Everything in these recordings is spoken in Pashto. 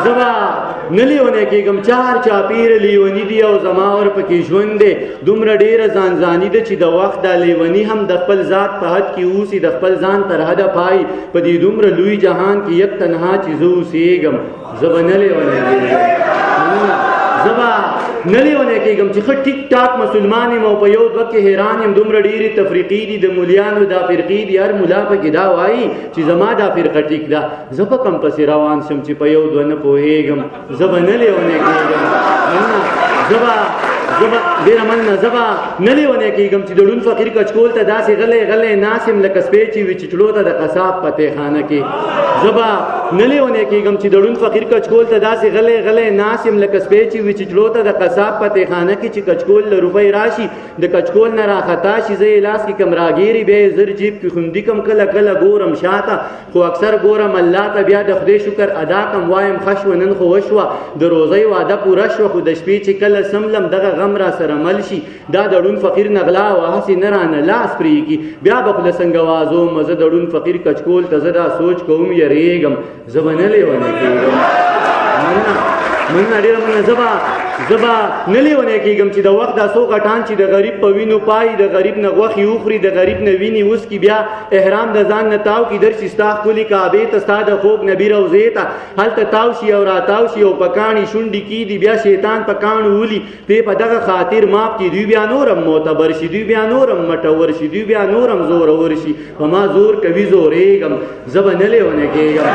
زبا نلیونه کېږم چار چاپېره لیوني دي او زما ورپکې ژوند دی دومره ډېره ځانځاني ده چې د وخت دا لیوني هم د خپل ذات په حد کې اوسي د خپل ځان تر حده پای په دې دومره لوی جهان کې یک تنها چې زه اوسېږم زه به نلیونه کېږم زبا نلیونه کېږم چې ښه ټیک ټاک مسلمان یم او په یو دوه کې حیران یم دومره ډېرې تفریقې دي د مولیانو دا فرقې دي هر ملا پکې دا وایي چې زما دا فرقه ټیک ده زه په کوم پسې روان شم چې په یو دوه نه پوهېږم زه به نلیونه کېږم زبا ډېره مننه زبا نلیونه کېږم چې د ړوند فقیر کچکول ته داسې غلی غلی ناست یم لکه سپی چې وي چچړو ته د قصاب په تېخانه کې زبا نلیونه کېږم چې د ړوند فقیر کچکول ته داسې غلی غلی ناست یم لکه سپی چې وي چچړو ته د قصاب په تېخانه کې چې کچکول له روپۍ راشي د کچکول نه راخطا شي زه یې لاس کې کم راګیرې بیا یې زر جیب کې خوندي کم کله کله ګورم شاته خو اکثر ګورم الله ته بیا د خدای شکر ادا کم وایم ښه شوه نن خو وشوه د روزۍ واده پوره شوه خو د شپې چې کله سملم دغه غم را سره مل شي دا د ړوند فقیر نغلا او هسې نه رانه لاس پرېږي بیا به خو له څنګه وازوم زه د ړوند فقیر کچکول ته زه دا سوچ کوم یریږم زه به نه لیونه کېږم مننه ډېره مننه زبا نلیونه کېږم چې د وخت دا څو غټان چې د غریب په وینو پای د غریب نه غوښې وخوري د غریب نه ویني وسکي بیا احرام د ځان نه تاو کي درشي ستا ښکلې کعبې ته ستا د خوږ نبي روضې ته هلته تاو شي او راتاو شي او په کاڼي شونډې کېږدي بیا شیطان په کاڼو ولي پې په دغه خاطر ماپ کړي دوی بیا نورم معتبر شي دوی بیا نورم مټور شي دوی بیا نورم زورور شي په ما زور کوي زورېږم زه به نلیونه کېږم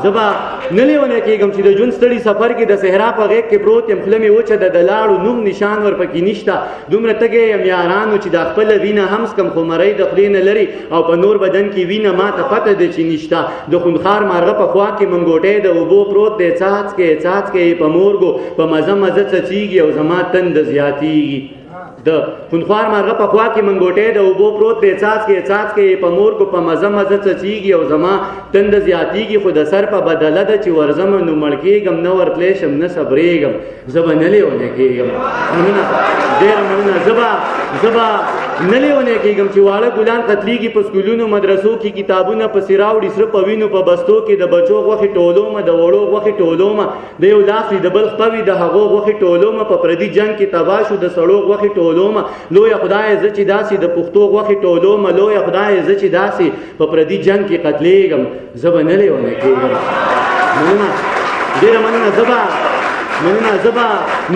زبا نلیونه کېږم چې د ژوند ستړي سفر کې د صحرا په غیږ کې پروت یم خوله مې وچه د لاړو نوم نشان ورپکې نشته دومره تږی یم یارانو چې دا خپله وینه هم څکم خو مرۍ د خولې نه لري او په نور بدن کې وینه ما ته پته ده چې نشته د خونخوار مارغه په خوا کې منګوټی د اوبو پروت دی څاڅکی په مورګو په مزه مزه څڅېږي او زما تنده زیاتېږي د خونخوار مارغه په خوا کې منګوټی د اوبو پروت دی څاڅکی په مورګو په مزه مزه څڅېږي او زما تنده زیاتېږي خو د سر په بدله ده چې ورځم نو مړ کېږم نه ورتلی شم نه صبرېږم زه به نلیونه کېږم مننه ډېره مننه زه نلیونه کېږم چې واړه ګلان قتلیږي په سکولونو مدرسو کې کتابونه پسې راوړي سره په وینو په بستو کې د بچو غوښې ټولومه د وړو غوښې ټولومه د یو لاس د بل خپه وي د هغو غوښې ټولومه په پردي جنګ کې تباه شو د سړو غوښې ټولومه لویه خدایه زه چې داسې د پښتو غوښې ټولومه لویه خدایه زه چې داسې په پردي جنګ کې قتلېږم زه به نلیونه کېږم مننه ډېره مننه زبا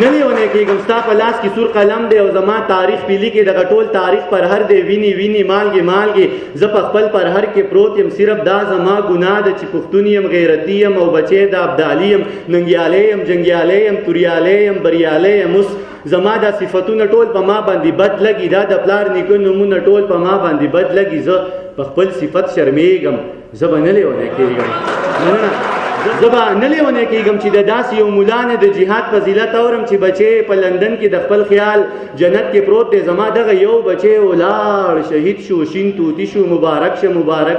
نلیونه کېږم ستا په لاس کې سور قلم دی او زما تاریخ پې لیکې دغه ټول تاریخ پر هر دی ویني مالګې زه په خپل پر هر کې پروت یم صرف دا زما ګناه ده چې پښتون یم غیرتي یم او بچی د ابدالي یم ننګیالی یم جنګیالی یم توریالی یم بریالی یم اوس زما دا صفتونه ټول په ما باندې بد لګي دا د پلار نیکه نومونه ټول په ما باندې بد لګي زه په خپل صفت شرمېږم زه به نلیونه کېږم زه به نلیونه کېږم چې د داسې یو ملا نه د جهاد فضیلت اورم چې بچی په لندن کې د خپل خیال جنت کې پروت دی زما دغه یو بچی ولاړ شهید شو شین توتي شو مبارک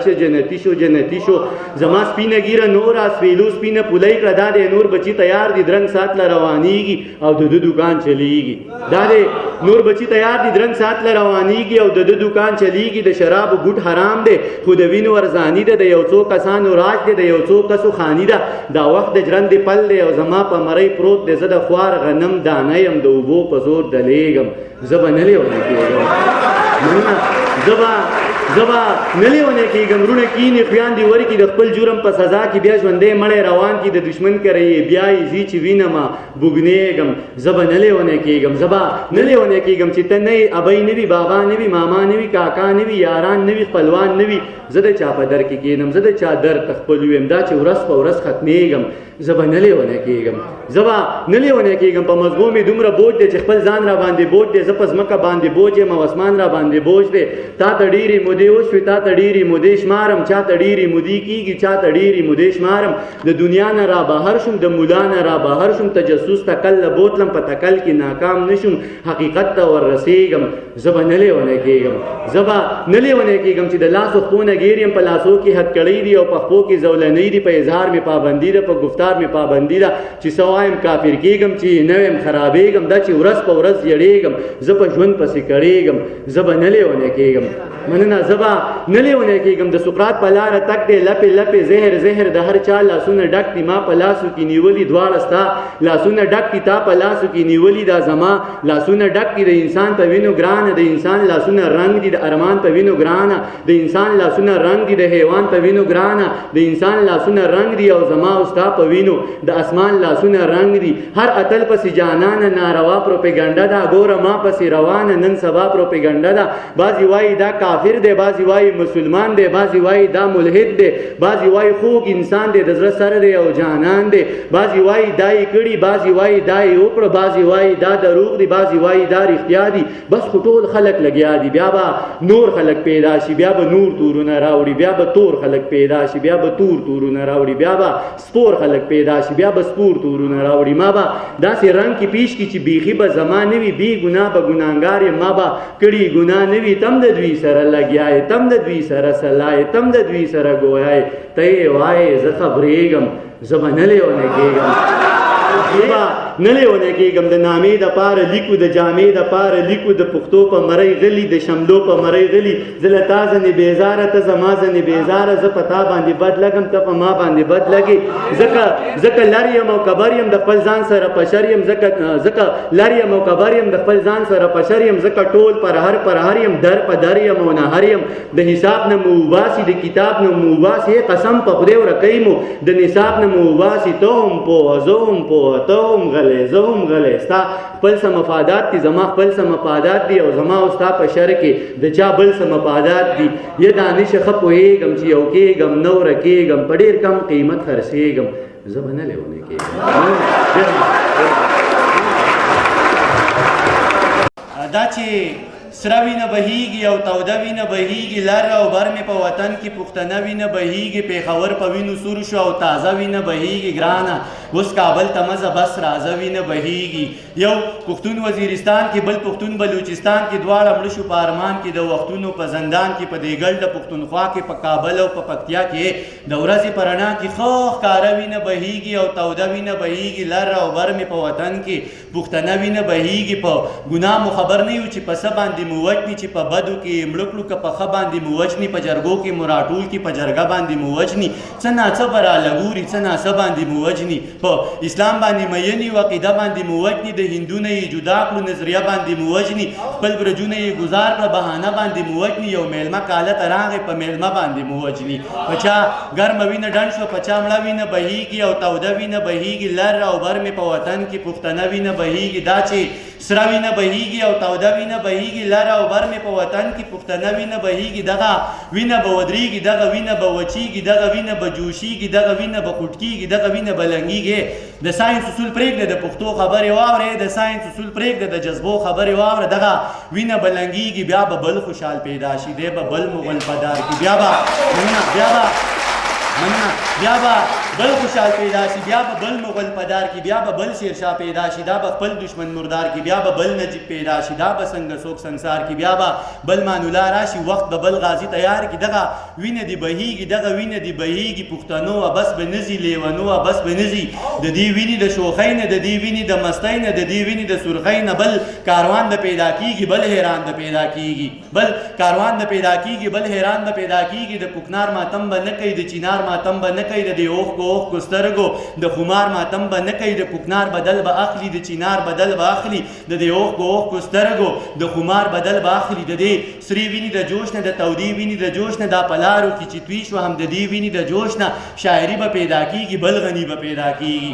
شه جنتي شو زما سپینه ګیره نوره سویلو سپینه پولی کړه دا دی نور بچی تیار دي درنګ سات له روانېږي او د ده دوکان چلیږي دا دی نور بچی تیار دي درنګ سات له روانېږي او د ده دوکان چلیږي د شرابو ګوټ حرام دی خو د وینو ارزاني ده د یو څو کسانو راج دی د یو څو کسو خاني ده دا وخت د ژرندې پل دی او زما په مرۍ پروت دی زه د خوار غنم دانه یم د اوبو په زور دلیږم زه به نلیونه کېږم مننه زه به نلیونه کېږم وروڼه کینې خویاندې ورکړي د خپل جرم په سزا کې بیا ژوندی مړی روان کړي د دشمن کره یې بیا یې ځي چې وینمه بوږنېږم زه به نلیونه کېږم زه به نلیونه کېږم چې ته نه یې ابۍ نه وي بابا نه وي ماما نه وي کاکا نه وي یاران نه وي خپلوان نه وي زه د چا په در کې کېنم زه د چا در ته خپل ویم دا چې ورځ په ورځ ختمېږم زه به نلیونه کېږم په مضمون مې دومره بوج دی چې خپل ځان را باندې بوج دی زه په ځمکه باندې بوج یم او اسمان را باندې بوج دی تا ته ډېرې مودې وشوې تا ته ډېرې مودې شمارم چا ته ډېرې مودې کېږي چا ته ډېرې مودې شمارم د دنیا نه را بهر شوم د ملا نه را بهر شوم تجسس تکل له بوتلم په تکل کې ناکام نشم حقیقت ته وررسېږم زه به نلیونه کېږم چې د لاسو خپو نه ګیر یم په لاسو کې هتکړۍ دي او په خپو کې زولنۍ دي په اظهار مې پابندي ده په گفتار مې پابندي ده چې څه وایم کافر کېږم چې نه ویم خرابېږم دا چې ورځ په ورځ یړېږم زه په ژوند پسې کړېږم زه به نلیونه کېږم مننه زبا نه لیونی کېږم د سقراط په لاره تک دی لپې لپې زهر زهر د هر چا لاسونه ډک دي ما په لاسو کې نیولي دواړه ستا لاسونه ډک دي تا په لاسو کې نیولي دا زما لاسونه ډک دي د انسان په وینو ګرانه د انسان لاسونه رنګ دي د ارمان په وینو ګرانه د انسان لاسونه رنګ دي د حیوان په وینو ګرانه د انسان لاسونه رنګ دي او زما او ستا په وینو د اسمان لاسونه رنګ دي هر اتل پسې جانانه ناروا پروپیګنډا ده ګوره ما پسې روانه نن سبا پروپیګنډا ده بعضې وایي دا کافر دی بعضې وایي مسلمان دی بعضې وایي دا ملحد دی بعضې وایي خوږ انسان دی د زړه سره دی او جانان دی بعضې وایي دا یې کړي بعضې وایي دا یې وکړه بعضې وایي دا دروغ دی بعضې وایي دا رښتیا دي بس خو ټول خلک لګیا دي بیا به نور خلک پیدا شي بیا به نور تورونه راوړي بیا به تور خلک پیدا شي بیا به تور تورونه راوړي بیا به سپور خلک پیدا شي بیا به سپور تورونه راوړي ما به داسې رنګ کې پیش کړي چې بیخي به زما نه وي بې ګناه به ګناهګار یم ما به کړي ګناه نه وي تم د دوی سره لګیا یې تم د دوی سره سلا یې تم د دوی سره ګویا یې ته یې وایې زه خبرېږم زه به نه لیونی کېږم نه لیونی کېږم د نامې دپاره لیکو د جامې دپاره لیکو د پښتو په مرۍ غلي د شملو په مرۍ غلي زه له تا ځنې بېزاره ته زما ځنې بېزاره زه په تا باندې بد لګم ته په ما باندې بد لګې ځکه لر یم او کبر یم د خپل ځان سره پشر یم ځکه لر یم او کبر یم د خپل ځان سره پشر یم ځکه ټول پر هر یم در په در یم او نهر یم د حساب نه مو وباسي د کتاب نه مو وباسي قسم په خدای ورکوي مو د نصاب نه مو وباسي ته هم پوهه زه هم پوهه ته هم غلی زه هم غلی ستا خپل څه مفادات دي زما خپل څه مفادات دي او زما او ستا په شر کې د چا بل څه مفادات دي یا دانشه ښه پوهېږم چې یو کېږم نه ورکېږم په ډېر کم قیمت خرڅېږم زه به نه لیونی کېږم دا چې سره وینه بهیږي او توده وینه بهیږي لر او بر مې په وطن کې پښتنه وینه بهیږي پېښور په وینو سور شو او تازه وینه بهیږي ګرانه اوس کابل ته مزه بس رازه وینه بهیږي یو پښتون وزیرستان کې بل پښتون بلوچستان کې دواړه مړه شو په ارمان کې د وختونو په زندان کې په دیګل د پښتونخوا کې په کابل او په پکتیا کې د ورځې په رڼا کې ښه ښکاره وینه بهیږي او توده وینه بهیږي لر او بر مې په وطن کې پښتنه وینه بهیږي په ګناه مو خبر نه یو چې په څه باندې مو وجني چې په بدو کې مړه کړو که په ښه باندې مو وجني په جرګو کې مو راټول کړي په جرګه باندې مو وجني څه ناڅه به رالګوري څه ناڅه باندې مو وجني په اسلام باندې مین یو عقیده باندې مو وجني د هندو نه یې جدا کړو نظریه باندې مو وجني خپل برجونه یې ګزار کړه بهانه باندې مو وجني یو میلمه کاله ته راغی په میلمه باندې مو وجني په چا ګرمه وینه ډنډ شوه په چا مړه وینه بهیږي او توده وینه بهیږي لر او بر مې په وطن کې پښتنه وینه بهیږي دا چې سره وینه بهیږي او توده وینه بهیږي لر او بر مې په وطن کې پښتنه وینه بهیږي دغه وینه به ودرېږي دغه وینه به وچېږي دغه وینه به جوشېږي دغه وینه به خوټکېږي دغه وینه به لنګېږي د ساینس اصول پرېږده د پښتو خبرې واورې د ساینس اصول پرېږده د جذبو خبرې واوره دغه وینه به لنګېږي بیا به بل خوشحال پیدا شي دی به بل مغل پدار کي بیا به بل خوشحال پیدا شي بیا به بل مغل پدار کی بیا به بل شیرشاه پیدا شي دا به خپل دشمن مردار کی بیا به بل نجیب پیدا شي دا به څنګه څوک سنگسار کی بیا به بل مانولا راشي وخت به بل غازی تیار کی دغه وینه دی بهیږي دغه وینه دی بهیږي پښتنو بس به نزي لیونو بس به نزي د دې ویني د شوخۍ نه د دې ویني د مستۍ نه د دې ویني د سرخۍ نه بل کاروان د پیدا کیږي بل حیران د پیدا کیږي بل کاروان د پیدا کیږي بل حیران د پیدا کیږي د کوکنار ماتم به نه کوي د چینار ماتم به نه کوي د اوخ کو سترګو د خمار ماتم به نه کوي د کوکنار بدل به اخلي د چینار بدل به اخلي د اوخ کو سترګو د خمار بدل به اخلي د دې سری ویني د جوش نه د تودي ویني د جوش نه دا پلارو کې چې توی شو هم د دې ویني د جوش نه شاعري به پیدا کیږي بل غني به پیدا کیږي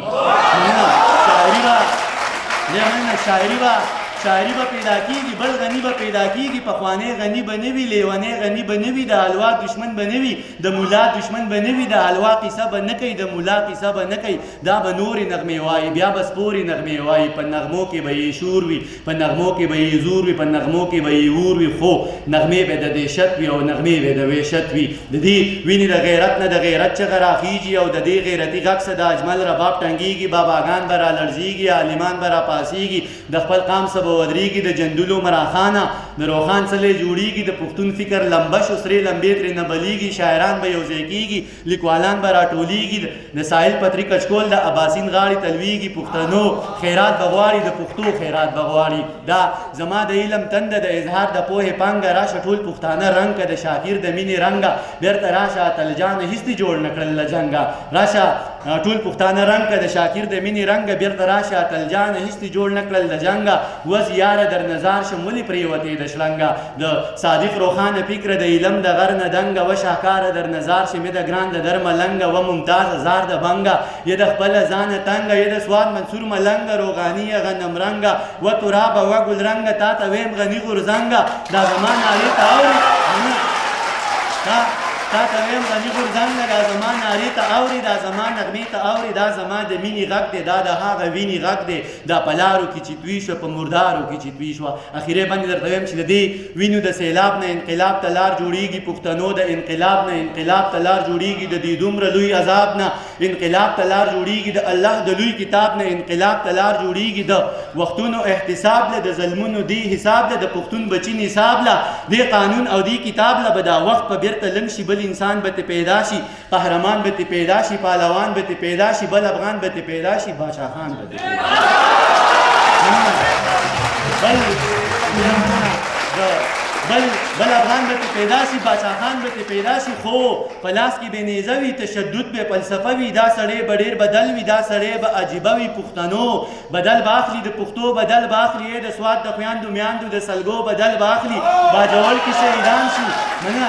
شاعري به پیدا کیږي بل غنی به پیدا کیږي پخوانی غنی به نه وي لیونی غنی به نه وي د حلوا دشمن به نه وي د مولا دشمن به نه وي د حلوا قصه به نه کوي د مولا قصه به نه کوي دا به نورې نغمې وایي بیا به سپورې نغمې وایي په نغمو کې به یې شور وي په نغمو کې به یې زور وي په نغمو کې به یې اور وي خو نغمې به د دهشت وي او نغمې به د وحشت وي د دې وینې د غیرت نه د غیرت چغه راخیږي او د دې غیرتي غږ څه د اجمل رباب ټنګېږي باباګان به رالړزېږي عالمان به راپاسېږي د خپل قام څه ودرېږي د جندلو مراخانه د روخان څلی جوړیږي د پښتون فکر لمبه شو سرې لمبې ترې نه بلیږي شاعران به یو ځای کیږي لیکوالان به راټولیږي د ساحل پتري کچکول د اباسین غاړې تلویږي پښتنو خیرات به غواړي د پښتو خیرات به غواړي دا زما د علم تنده د اظهار د پوهې پانګه راشه ټول پښتانه رنګ که د شاکر د مینې رنګه بیرته راشه اتل جان هیڅ دې جوړ نه کړل له جنګه راشه ټول پښتانه رنګ که د شاکر د مینې رنګه بیرته راشه اتل جان هیڅ دې جوړ نه کړل له جنګه وز یاره در نظار شم ولې پرېوتې د شلنګه د صادق روښانه فکره د علم د غر نه دنګه و شاهکاره در نظار شمې د ګران د در ملنګه و ممتاز هزار د بنګه یه د خپله ځانه تنګه یه د سواد منصور ملنګه روغاني غنم رنګه و ترابه و ګل رنګه تا ته ویم غني غورځنګه دا زما نارې ته اوري تا ته ویم غني غورځنګه دا زما نارې ته اوري دا زما نغمې ته اوري دا زما د مینې غږ دی دا د هغه وینې غږ دی دا په لارو کې چې توی شوه په مردارو کې چې توی شوه اخرې باندې درته ویم چې د دې وینو د سیلاب نه انقلاب ته لار جوړیږي پښتنو د انقلاب نه انقلاب ته لار جوړیږي د دې دومره لوی عذاب نه انقلاب ته لار جوړیږي د الله د لوی کتاب نه انقلاب ته لار جوړیږي د وختونو احتساب له د ظلمونو دی حساب له د پښتون بچی نصاب له دې قانون او دې کتاب له به دا وخت په بیرته لم شي بل انسان به ته پیدا شي قهرمان به ته پیدا شي پهلوان به ته پیدا شي بل افغان به ته پیدا شي بادشاه خان به ته پیدا شي بل افغان به پیدا شي بادشاه خان به پیدا شي خو په لاس کې بې نیزه وي تشدد به فلسفه وي دا سړی به ډېر بدل وي دا سړی به عجیبه وي پښتنو بدل به اخلي د پښتو بدل به اخلي د سواد د خویندو میاندو د سلګو بدل به اخلي باجوړ کې شهیدان شو منه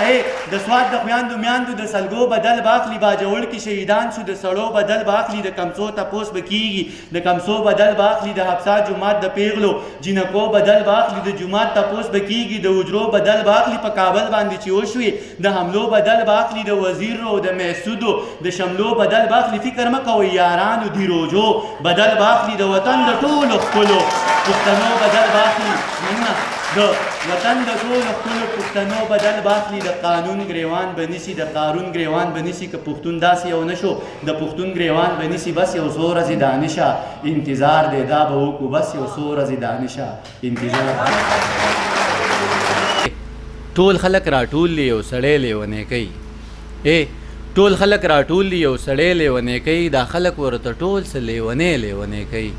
د سواد د خویندو میاندو د سلګو بدل به اخلي باجوړ کې شهیدان شو د سړو بدل به اخلي د کمڅو تپوس به کیږي د کمڅو بدل به اخلي د حبسا جومات د پیغلو جنکو بدل به اخلي د جومات تپوس به کیږي د حجرو بدل به اخلي په کابل باندې چې وشوي د حملو بدل به اخلي د وزیرو د محسودو د شملو بدل به اخلي فکر مه کوئ یارانو د روجو بدل به اخلي د وطن د ټولو ښکلو پښتنو بدل به اخلي د وطن د ټولو ښکلو پښتنو بدل به اخلي د قانون ګریوان به نیسي د قارون ګریوان به نیسي که پښتون داسې یو نه شو د پښتون ګریوان به نیسي بس یو څو ورځې دانشه انتظار دی دا به وکړو بس یو څو ورځې دانشه انتظار ټول خلک راټول لی یو سړی لیونی کوي ټول خلک راټول لی یو سړی لیونی کوي دا خلک ورته ټول څه لیونی کوي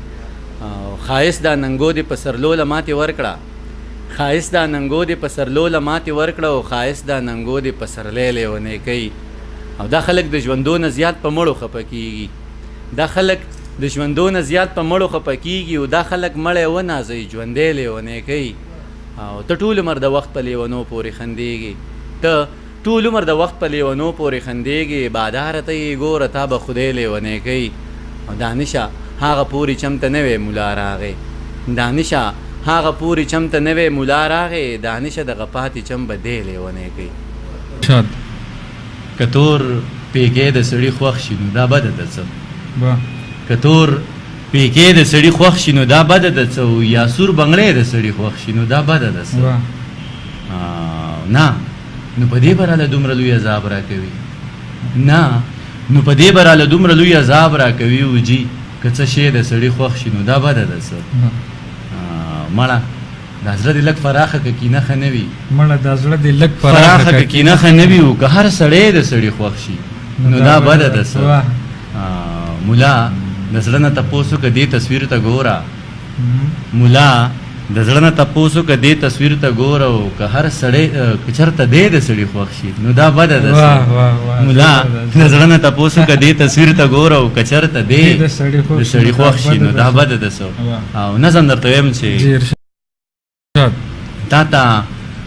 ښایست دا ننګو دې په سرلو له ماتې ورکړه ښایست دا ننګو دې په سرلو له ماتې ورکړه او ښایست دا ننګو دې په سرلی لیونی کوي او دا خلک د ژوندو نه زیات په مړو خفه کېږي دا خلک د ژوندو نه زیات په مړو خفه کېږي او دا خلک مړی ونازوي ژوندی لیونی کوي او ته ټول عمر د وخت په لیونو پورې خندېږي ته ټول عمر د وخت په لیونو پورې خندېږي باداره ته یې ګوره تا به خدای لیونی کوي او دانشه هغه پورې چمته نوی مولا راغی دانشه هغه پورې چمته نوی مولا راغی دانشه دغه پاتې چم به دی لیونی کوي که تور پیکې د سړي خوښ شي نو دا بده ده څه که تور پیکې د سړي خوښ شي نو دا بده ده څه یا سور بنګړی د سړي خوښ شي نو دا بده ده څه نه نو په دې به راله دومره لوی عذاب راکوي نه نو په دې به راله دومره لوی عذاب راکوي وجي که څه شی د سړي خوښ شي نو دا بده ده څه مړه دا زړه دې لږ پراخه که کینه ښه نه وي مړه دا زړه دې لږ پراخه که کینه ښه نه وي که هر سړی د سړي خوښ شي نو دا بده ده څه ملا د زړه نه تپوس وکړه دې تصویر ته ګوره ملا د زړه نه تپوس وکړه دې تصویر ته ګوره او که هر سړی که چېرته دی د سړي خوښ شي نو دا بده ده ملا د زړه نه تپوس وکړه دې تصویر ته ګوره او که چېرته دی د سړي خوښ شي نو دا بده ده او نظم درته وایم چې تا ته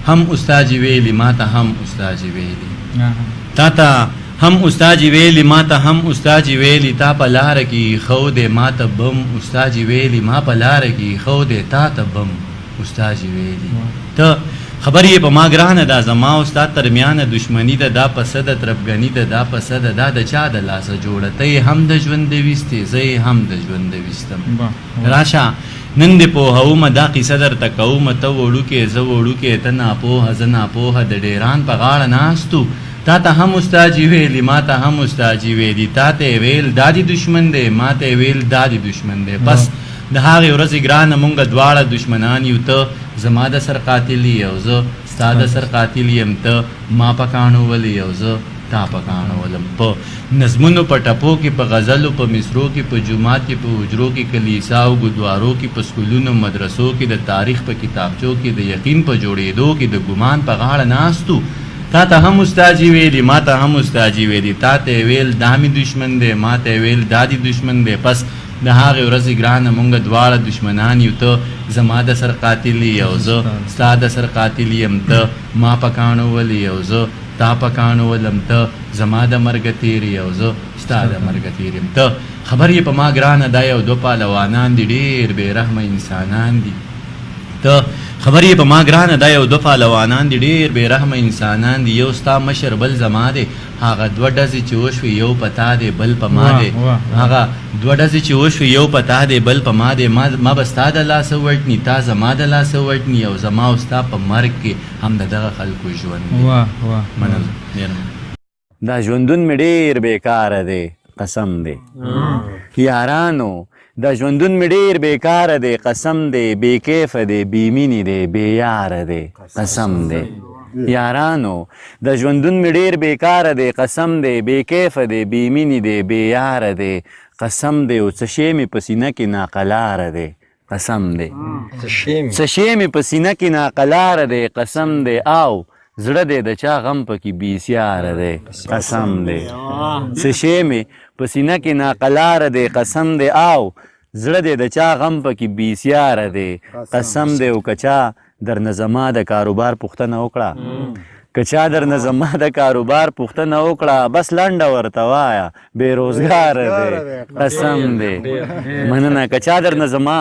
هم استاجي ویلي ما ته هم استاجي ویلي تا ته هم استاجي ویلي ما ته هم استاجي ویلي تا په لاره کې خو دې ما ته بم استاجي ویلي ما په لاره کې خو دې تا ته بم استاجي ویلي ته خبر یې په ما ګرانه دا زما او ستا ترمیانه دشمني ده دا پسه ده تربګني ده دا پسه ده دا د چا د لاسه جوړه ته یې هم د ژوند ویستې زه یې هم د ژوند ویستم راشه نن دې پوهومه دا قیصه درته کومه ته وړوکې زه وړوکې ته ناپوهه زه ناپوهه د ډیران په غاړه ناستو تا ته هم استاجي ویلي ما ته هم استاجي ویلي تا ته یې ویل دا دې دشمن دی ما ته یې ویل دا دې دشمن دی بس د هغې ورځې ګرانه مونږ دواړه دشمنان یو، ته زما د سر قاتل یې او زه ستا د سر قاتل یم، ته ما پکاڼو ولې او زه تا پکاڼو ولم. په نظمونو په ټپو کې، په غزلو په مصرو کې، په جومات کې، په حجرو کې، کلیسا او ګودوارو کې، په سکولونو مدرسو کې، د تاریخ په کتابچو کې، د یقین په جوړېدو کې، د ګمان په غاړه ناستو. تا ته هم استاجي ویلي، ما ته هم استاجي ویلي، تا ته یې ویل دا مې دشمن دی، ما ته یې ویل دا دې دشمن دی. پس د هغې ورځې ګرانه مونږ دواړه دشمنان یو، ته زما د سر قاتل یې او زه ستا د سر قاتل یم، ته ما پکاڼو ولې او زه تا پکاڼو ولم، ته زما د مرګه تېر یې او زه ستا د مرګه تېر یم. ته خبر یې په ما ګرانه دا یو دوه پهلوانان دي، ډېر بې رحمه انسانان دي. ته خبر یې په ما ګرانه دا یو دوه پهلوانان دي، ډېر بې رحمه انسانان دي. یو ستا مشر بل زما دی، هغه دوه ډزې چې وشوې یو په تا دی بل په ما دی. هغه دوه ډزې چې وشوې یو په تا دی بل په ما دی. ما به ستا د لاسه وټني، تا زما د لاسه وټني، او زما او ستا په مرګ کې هم د دغه خلکو ژوند دی. دا ژوندون مې ډېر بېکاره دی قسم دی یارانو، دا ژوندون مې ډېر بېکاره دی قسم دی، بې کیفه دی، بې مینې دی، بې یاره دی قسم دی یارانو. دا ژوندون مې ډېر بېکاره دی قسم دی، بې کیفه دی، بې مینې دی، بې یاره دی قسم دی. او څه شی مې په سینه کې ناقلاره دی قسم دی، څه شی مې په سینه کې ناقلاره دی قسم دی. او زړه دی د چا غم پکې بېسیاره دی قسم دی، څه شی مې په سینه کې ناقلاره دی قسم دی. او زړه دی د چا غم پکې بېسیاره دی قسم دی. او که چا درنه زما د کاروبار پوښتنه وکړه، که چا درنه زما د کاروبار پوښتنه وکړه، بس لنډه ورته وایه بېروزګاره دی قسم دی. مننه. که چا درنه زما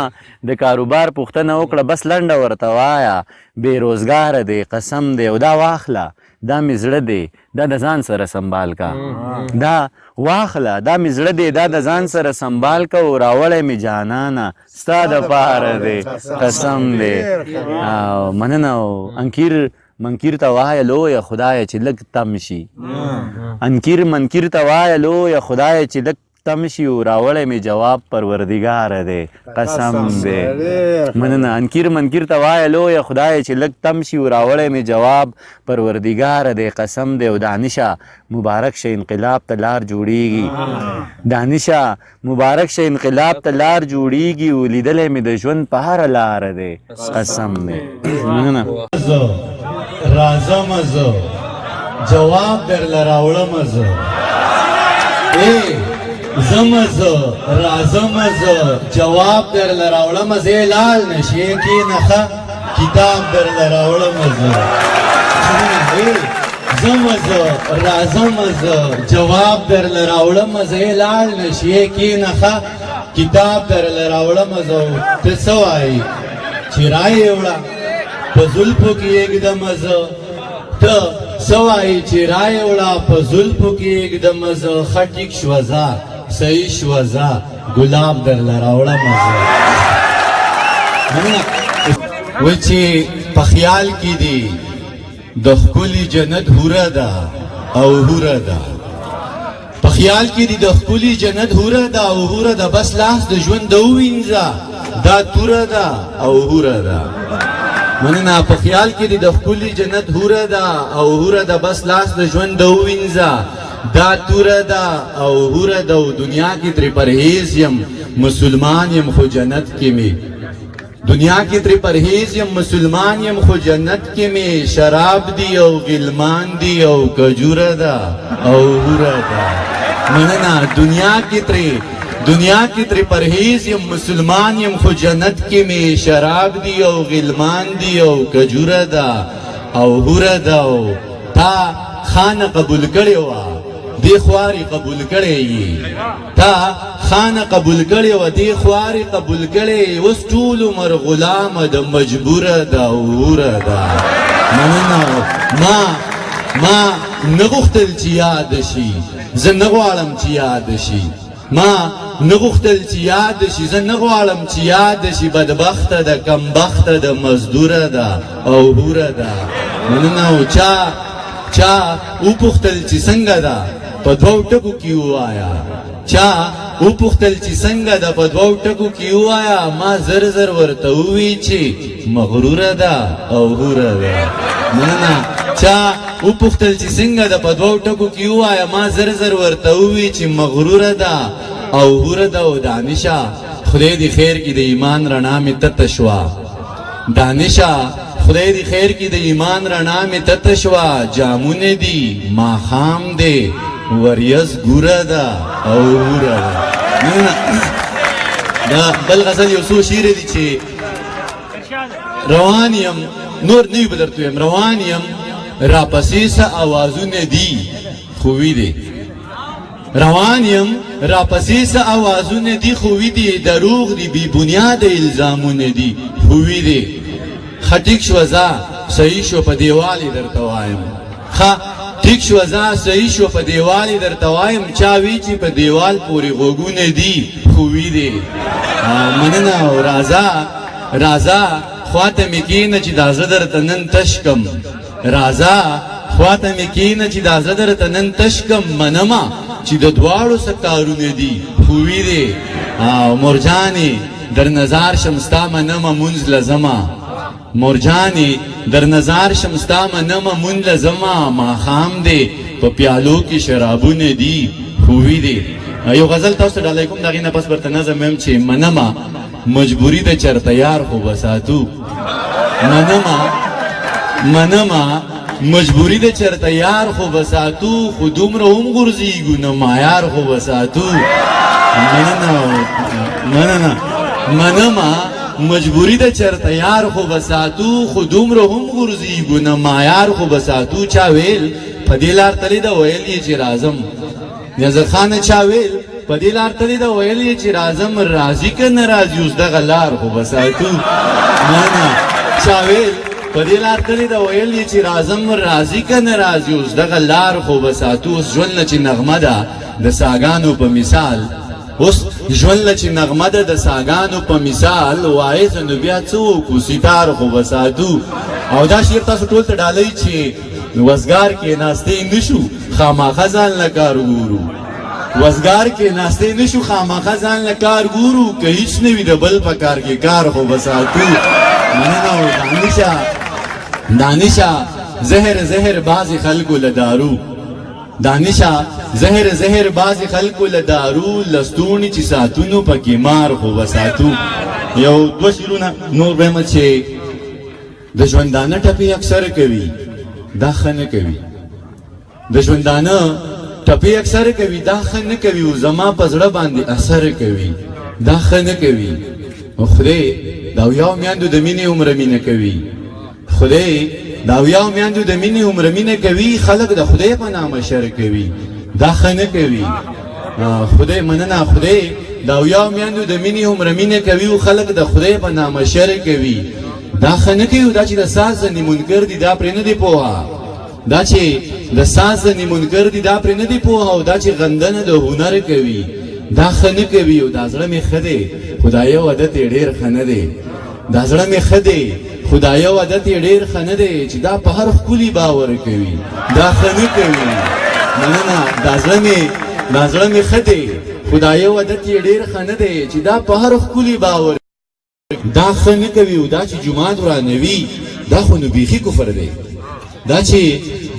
د کاروبار پوښتنه وکړه، بس لنډه ورته وایه بېروزګاره دی قسم دی. او دا واخله، دا مې زړه دی، دا د ځان سره سنبال کا، دا واخله، دا مې زړه دی، دا د ځان سره سنبال کا. او راوړی مې جانانه ستا دپاره دی قسم دی. مننه. او منکر ته وایه لویه خدایه چې لږ تم شي، منکر ته وایه لویه خدایه چې لږ تم شي. او راوړی مې جواب پروردګاره دی قسم دی. مننه. منکر ته وایه لویه خدایه چې لږ تم شي. او راوړی مې جواب پروردګاره دی قسم دی. او دانشه مبارک شه انقلاب ته لار جوړیږي، دانشه مبارک شه انقلاب ته لار جوړیږي. او لیدلی مې د ژوند په هره لاره دی قسم دی. مننه. راځم زه جواب درله راوړم زه، زم زه راځم زه جواب درله راوړم زه. لال نشې کښېنه کتاب درله راوړم زه، زم زه راځم زه جواب درله راوړم زه. لال نشې کښېنه کتاب درله راوړم زه. ته څه وایې چې رایې وړه په زلفو کې یږدم زه، ته څه وایې چې رایې وړه په زلفو کې یږدم زه. ښه ټیک شوه ځه صحیح شوه ځه ګلاب درله راوړم زه. وایي چې په خیال کې دي د ښکلي جنت هوره ده او هوره ده، په خیال کې دي د ښکلي جنت هوره ده او هوره ده. بس لاس د ژوند د ووینځه دا توره ده او هوره ده. مننه. په خیال کې دي د ښکلي جنت هوره ده او هوره ده. بس لاس د ژوند د ووینځه دا توره ده او هوره ده. او دنیا کې ترې پرهیز یم مسلمان یم خو جنت کې مې، دنیا کې ترې پرهیز یم مسلمان یم خو جنت کې مې شراب دی او غلمان دی او کجوره ده او هوره ده. مننه. دنیا کې ترې پرهیز یم مسلمان یم خو جنت کې مې شراب دی او غلمان دی او کجوره ده او هوره ده. او تا خانه قبول کړې وه دې خوارې قبول کړې یې، تا خانه قبول کړې وه دې خوارې قبول کړې یې. اوس ټول عمر غلامه د مجبوره ده او هوره ده. مننه. ما نه غوښتل چې یاد شي، زه نه غواړم چې یاد شي، ما نه غوښتل چې یاد شي، زه نه غواړم چې یاد شي. بدبخته ده کمبخته ده مزدوره ده او هوره ده. مننه. او چا وپوښتل چې څنګه ده، په دوو ټکو کې ووایه. چا وپوښتل چې څنګه د په دوو ټکو کې ووایه ما زر زر ورته ووی چې مغروره ده او هوره ده نه چا وپوښتل چې څنګه د په دوو ټکو کې ووایه ما زر زر ورته ووی چې مغروره ده او هوره ده او دانشه خدای دې خیر کې د ایمان رڼا مې تته شوه دانشه خدای دې خیر کې د ایمان رڼا مې تته شوه جامونه دي ماښام دی وریځ ګوره ده او هوره ده دا بل غزل یو څو شعر دي چې روان یم نور نوی به درته ویم روان یم راپسې څه اوازونه دي خوی دی روان یم راپسې څه اوازونه دي خوی دی دروغ دي بی بنیاد الزامونه دي خوی دی ښه ټیک شوه ځه صحیح شو په دیوال یې درته وایم ښه ټیک شوه ځه صحیح شو په دیوال یې درته وایم چا وی چې په دیوال پورې غوږونه دي خوی دی مننه او راځه خواته مې کښېنه چې دا زه درته نن تش کم راځه خواته مې کښېنه چې دا زه درته نن تش کم منمه چې د دواړو څه کارونه دي خوی دی مرجانې در نظار شم ستا منمه مونځ لزمه مرجانې در نظار شم ستا منمه مونځ لزمه ماښام دی په پیالو کې شرابونه دي خوی دی یو غزل تاسو ډالۍ کوم د هغې نه پس برته نظم ویم چې منمه مجبوری د چرته یار خو بساتو منمه مجبوری د چرته یار خو بساتو خو دومره هم غورځېږو نه مایار خو بساتو منمه مجبوری د چرته یار خو بساتو خو دومره هم غورځېږو نه مایار خو بساتو چا ویل په دې لار تللی ده ویل یې چې راځم نظر خانه چا ویل په دې لار تللی ده ویل یې چې راځم راځي که نه راځي اوس دغه لار خو بساتو نه چا ویل په دې لار تللی ده ویل یې چې راځم راځي که نه راځي اوس دغه لار خو بساتو اوس ژوند نه چې نغمه ده د ساګانو په مثال اوس ژوند نه چې نغمه ده د ساګانو په مثال وایې زه نو بیا څه وکړو سیتار خو بساتو او دا شعر تاسو ټول ته ډالۍ چې وزګار کې ناستې نشو خامخا ځان له کار ګورو وزګار کې ناستې نشو خامخا ځان له کار ګورو که هیڅ نه وي د بل په کار کې کار خو بساتو مننه دانشه زهر بعضې خلکو له دارو دانشه زهر بعضې خلکو له دارو لستوڼي چې ساتونو پکې مار خو بساتو یو دوه شعرونه نور بهمه چې د ژوندانه ټپې اکثر کوي دا ښه نه کوي د ژوندانه ټپې اکثر کوي دا ښه نه کوي او زما په زړه باندې اثر کوي دا ښه نه کوي او خدای د اویاو میندو د مینې عمره مینه کوي خدای د اویاو میندو د مینې عمره مینه کوي خلک د خدای په نامه شر کوي دا ښه نه کوي خدای مننه خدای د اویاو میندو د مینې عمره مینه کوي او خلک د خدای په نامه شر کوي دا ښه نه کوي دا چې د ساز ځنې منکر دي دا پرې نه دی پوهه دا چې د ساز ځنې منکر دي دا پرې نه دی پوهه او دا چې غندنه د هنر کوي دا ښه نه کوي او دا زړه مې ښه دی خدایه عادت یې ډېر ښه نه دی دا زړه مې ښه دی خدایه عادت یې ډېر ښه نه دی چې دا په هر ښکلي باور کوي دا ښه نه کوي مننه دا زړه مې ښه دی خدایه عادت یې ډېر ښه نه دی چې دا په هر ښکلي باور دا ښه نه کوي او دا چې جومات ورانوي دا خو نو بیخي کفر دی دا چې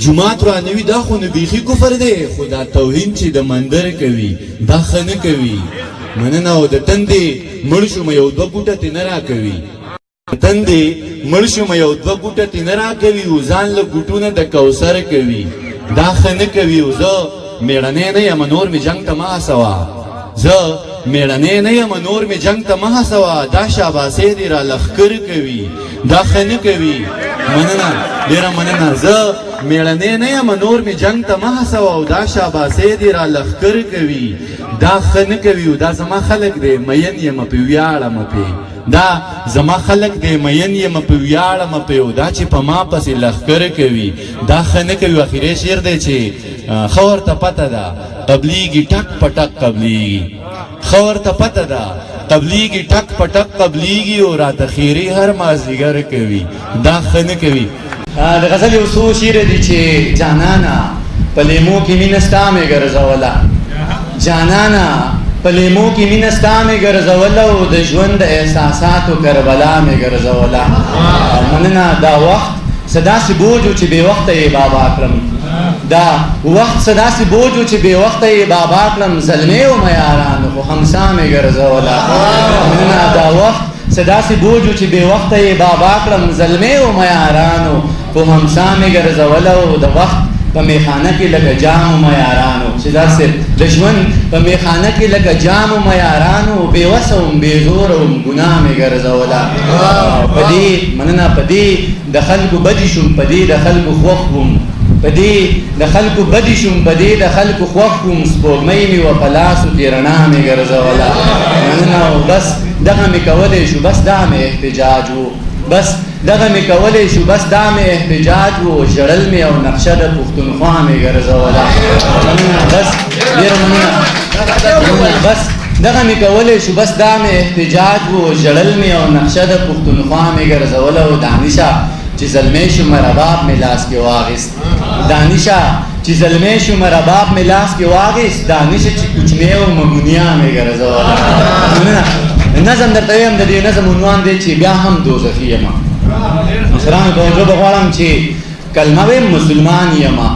جومات رانوي دا خو نو بیخي کفر دی خو دا توهین چې د مندر کوي دا ښه نه کوي مننه او د تندې مړ شوم یو دوه ګوټه ترې نه راکوي تندې مړ شوم یو دوه ګوټه ترې نه راکوي او ځان له ګوټونه د کوثر کوي دا ښه نه کوي او زه مېړنی نه یم نور مې جنګ ته مه هڅوه زه مېړنی نه یم نور مې جنګ ته مه هڅوه دا شاباسۍ دې را لښکر کوي دا ښه نه کوي مننه ډېره مننه زه مېړنی نه یم نور مې جنګ ته مه هڅوه او دا شاباسۍ دې را لښکر کوي دا ښه نه کوي او دا زما خلک دی مین یم پې ویاړم پې دا زما خلک دی مین یم پې ویاړم پې او دا چې په ما پسې لښکر کوي دا ښه نه کوي اخري شعر دی چې ښه ورته پته ده قبلیږي ټک په ټک قبلیږي ښه ورته پته ده قبلیږي ټک په ټک قبلیږي او راته خیري هر مازدیګر کوي دا ښه نه کوي د غزل یو څو شعر دي چې جانانا په لیمو کې مینه ستا مې ګرځوله جانانا په لیمو کې مینه ستا مې ګرځوله او د ژوند د احساساتو کربلا مې ګرځوله مننه دا وخت څه داسې بوج و چې بې وخته یې بابا کړم دا وخت څه داسې بوج و چې بې وخته یې بابا کړم زلمې ومه یارانو خو همسا مې ګرځوله مننه دا وخت څه داسې بوج و چې بې وخته یې بابا کړم زلمې ومه یارانو خو همسا مې ګرځوله او د وخت په میخانه کې لکه جام ومه یارانو چې داسې د ژوند په میخانه کې لکه جام ومه یارانو بې وسه وم بې زوره وم ګناه مې ګرځوله په دې مننه په دې د خلکو بدي شوم په دې د خلکو خوښ وم په دې د خلکو بدي شوم په دې د خلکو خوښ وم سپوږمۍ مې وه په لاسو کې رڼا مې ګرځوله مننه او بس دغه مې کولی شو بس دا مې احتجاج و بس دغه مې کولی شو بس دا مې احتجاج و ژړل مې او نقشه د پښتونخوا مې ګرځوله مننه بس ډېره مننه بس دغه مې کولی شو بس دا مې احتجاج و ژړل مې او نقشه د پښتونخوا مې ګرځوله او دانشه چې زلمی شوم رباب مې لاس کې واخیست دانشه چې زلمی شوم رباب مې لاس کې واخیست دانشه چې کوچنی وم دنیا مې ګرځوله نظم درته ویم د دې نظم عنوان دی چې بیا هم دوزخي یمه مشرانو توجه به غواړم چې کلمه ویم مسلمان یمه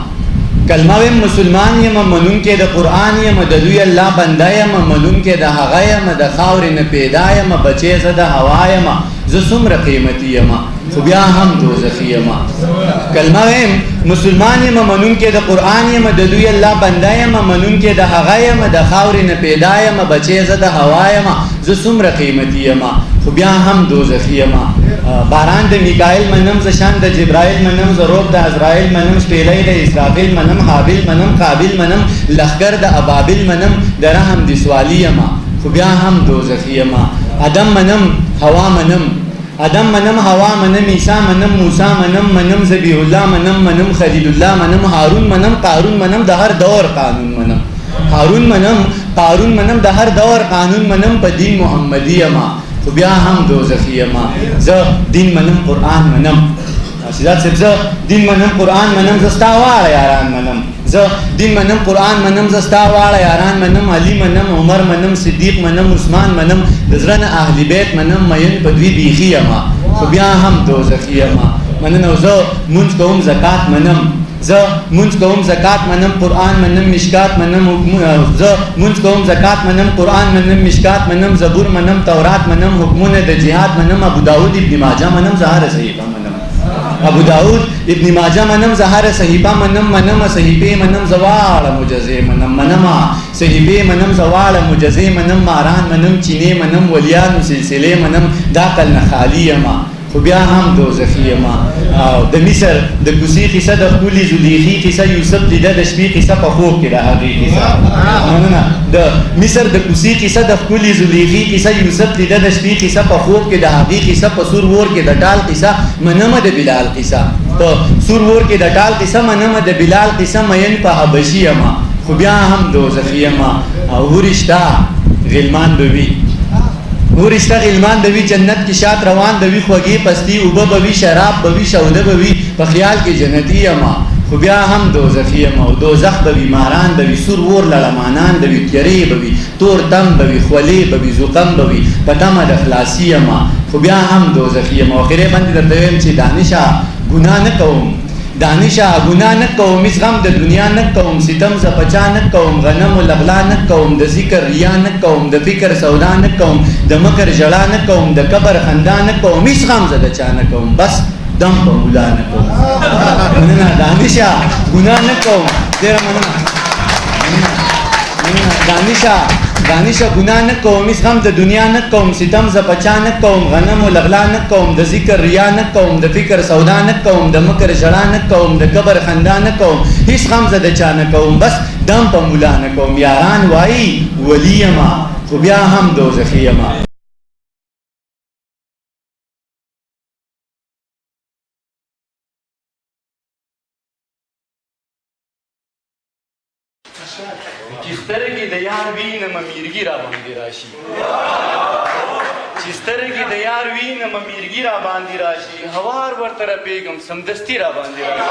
کلمه ویم مسلمان یمه منونکی د قرآن یمه د لوی الله بنده یمه منونکی د هغه یمه د خاورې نه پیدا یمه بچی زه د هوا یمه زه څومره قیمتي یمه خو بیا هم دوزخي یمه کلمه ویم مسلمان یمه منونکی د قرآن یمه د لوی الله بنده یمه منونکی د هغه یمه د خاورې نه پیدا یمه بچی زه د هوا یمه زه څومره قیمتي یمه خو بیا هم دوزخي یمه باران د میکائیل منم ز شان د جبرائیل منم ز روب د عزرائیل منم شپیلی د اسرافیل منم حابیل منم قابیل منم لخگر د ابابیل منم د رحم د سوالی یمه خو بیا هم دوزخي یمه ادم منم هوا منم ادم منم هوا منم عیسی منم موسی منم ذبیح الله منم خلیل الله منم هارون منم قارون منم د هر دور قانون منم هارون منم قارون منم د هر دور قانون منم په دین محمدی یمه خو بیا هم دوزخي یمه زه دین منم قرآن منم سیدات صاحب زه دین منم قرآن منم زه ستا واړه یاران منم زه دین منم قرآن منم زه ستا واړه یاران منم علي منم عمر منم صدیق منم عثمان منم د زړه نه اهل بیت منم مین په دوی بیخي یمه خو بیا هم دوزخي یمه مننه زه مونځ کوم زکات منم زه مونځ کوم زکات منم قرآن منم مشکات منم زه مونځ کوم زکات منم قرآن منم مشکات منم زبور منم تورات منم حکمونه د جهاد منم ابو داود ابن ماجه منم زهر صحیفه منم ابو داود ابن ماجه منم زهر صحیفه منم صحیفه منم زواړه مجزه منم صحیفه منم زواړه مجزه منم ماران منم چینه منم ولیانو سلسله منم دا کل نه خالی یمه خو بیا هم دوزخي یمه د مصر د کوڅې قصه د ښکلي زلیخي قصه یوسف لیده د شپې قصه په خوب کې د هغې قصه مننه د مصر د کوڅې قصه د ښکلي زلیخي قصه یوسف لیده د شپې قصه په خوب کې د هغې قصه په سور ور کې د ټال قصه منمه د بلال قصه په سور ور کې د ټال قصه منمه د بلال قصه مین په حبشي یمه خو بیا هم دوزخي یمه او هورشته غلمان به وي ورشته غلمان به وي جنت کې شات روان به وي خوږې پستي اوبه به وي شراب به وي شوده به وي په خیال کې جنتي یمه خو بیا هم دوزخي یمه او دوزخ به وي ماران به وي سور ور لړمانان به وي تیرې به وي تور تم به وي خولې به وي زغم به وي په تمه د خلاصي یمه خو بیا هم دوزخي یمه اخرې باندې درته وایم چې دانشه ګناه نه کوم دانشه ګناه نه کوم هیڅ غم د دنیا نه کوم ستم ز پچا نه کوم غنم و لغلا نه کوم د ذکر ریا نه کوم د فکر سودا نه کوم د مکر ژړا نه کوم د قبر خندا نه کوم هیڅ غم ز د چا نه کوم بس دم په مولا نه کوم مننه دانشه ګناه نه کوم ډېره مننه دانشه ګناه نه کوم هیڅ غم د دنیا نه کوم ستم ز پچا نه کوم غنم و لغلا نه کوم د ذکر ریا نه کوم د فکر سودا نه کوم د مکر ژړا نه کوم د قبر خندا نه کوم هیڅ غم ز د چا نه کوم بس دم په مولا نه کوم یاران وایي ولی یمه خو بیا هم دوزخي یمه چې سترګې د یار وینم میرګي را باندې راشي چې سترګې د یار وینم میرګي را باندې راشي هوار ورته رپېږم سمدستي را باندې راشي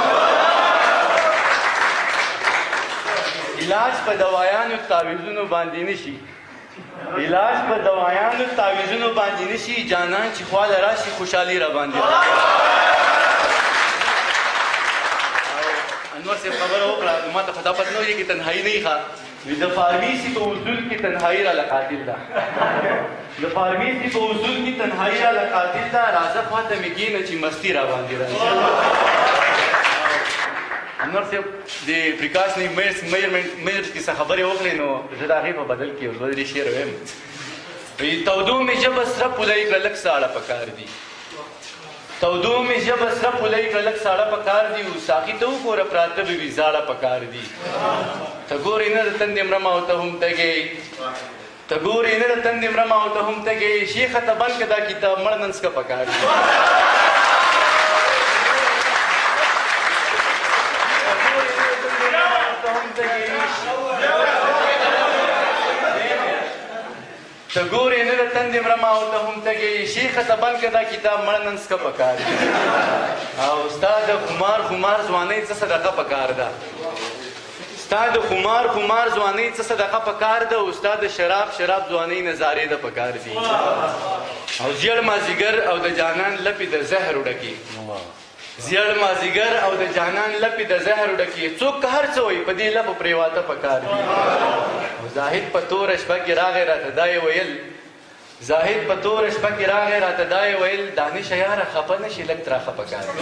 علاج په دوایانو تعویذونو باندې نشي علاج په دوايانو تعویذونو باندې نشي جانان چې خواله راشي خوشحالي را باندې انور صاحب خبره وکړه ما ته خدا پته نه وي چې تنهایی نه ښه د فارمیسي په اصول کې تنهایی را لقاتل ده د فارمیسي په اصول کې تنهایی را لقاتل ده راځه خواته مې کېنه چې مستی را باندې راشي انور صاحب د پریکاشني میئر کې څه خبرې وکړې نو زه د هغې په بدل کې یو دوه درې شعر ویم تودو مې ژبه سره پولی کړه لږ ساړه پکار دي تودو مې ژبه سره پولی کړه لږ ساړه پکار دي او ساقي ته وګوره پراته به وي زاړه پکار دي ته ګورې نه د تندې مرمه او ته هم تږې ته ګورې نه د تندې مرمه او ته هم تږې شیخه ته بند که دا کتاب مړ نن څکه پکار دي ته ګورې نه د تندې مرمه او ته هم تږې شیخه ته بند که دا کتاب مړ نن څکه پکار دي او ستا د خمار ځوانۍ څه صدقه پکار ده ستا د خمار ځوانۍ څه صدقه پکار ده او ستا د شراب ځوانۍ نظارې ده پکار دي او زیړ مازدیګر او د جانان لپې د زهر وډکي زیړ مازدیګر او د جانان لپې د زهر وډکي څوک که هر څه وایي په دې لپو پرېواته پکار دي او زاهد په توره شپه کې راغی راته دا یې ویل زاهد په توره شپه کې راغی راته دا یې ویل دانشه یاره خفه نه شي لږ تراخه پکار دي